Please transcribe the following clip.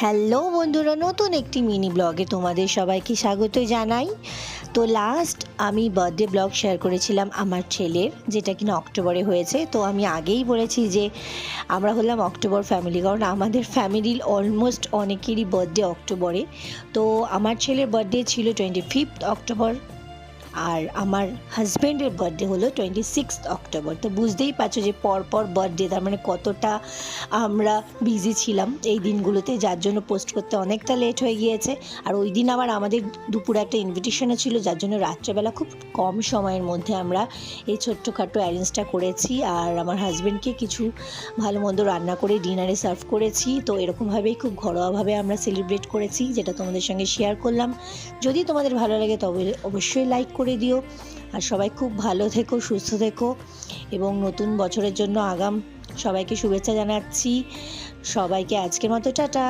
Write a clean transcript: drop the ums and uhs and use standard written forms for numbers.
Hello বন্ধুরা, নতুন একটি মিনি ব্লগে তোমাদের সবাইকে স্বাগত জানাই। তো লাস্ট আমি বার্থডে ব্লগ শেয়ার করেছিলাম আমার ছেলের, যেটা কিনা অক্টোবরে হয়েছে। তো আমি আগেই বলেছি যে আমরা হলাম অক্টোবর ফ্যামিলি, কারণ আমাদের ফ্যামিলির অলমোস্ট অনেকেরই বার্থডে অক্টোবরে। তো আমার ছেলের বার্থডে ছিল 25 অক্টোবর, আর আমার হাজব্যান্ডের বার্থডে হলো 26 অক্টোবর। তো বুঝতেই পারছো যে পরপর বার্থডে, তার মানে কতটা আমরা বিজি ছিলাম এই দিনগুলোতে, যার জন্য পোস্ট করতে অনেকটা লেট হয়ে গিয়েছে। আর ওই দিন আবার আমাদের দুপুরে একটা ইনভিটেশনও ছিল, যার জন্য রাত্রেবেলা খুব কম সময়ের মধ্যে আমরা এই ছোট্টখাটো অ্যারেঞ্জটা করেছি। আর আমার হাজব্যান্ডকে কিছু ভালো মন্দ রান্না করে ডিনারে সার্ভ করেছি। তো এরকমভাবেই খুব ঘরোয়াভাবে আমরা সেলিব্রেট করেছি, যেটা তোমাদের সঙ্গে শেয়ার করলাম। যদি তোমাদের ভালো লাগে তবে অবশ্যই লাইক করে দিও। আর সবাই খুব ভালো থেকো, সুস্থ থেকো, এবং নতুন বছরের জন্য আগাম সবাইকে শুভেচ্ছা জানাচ্ছি। সবাইকে আজকের মতো টাটা।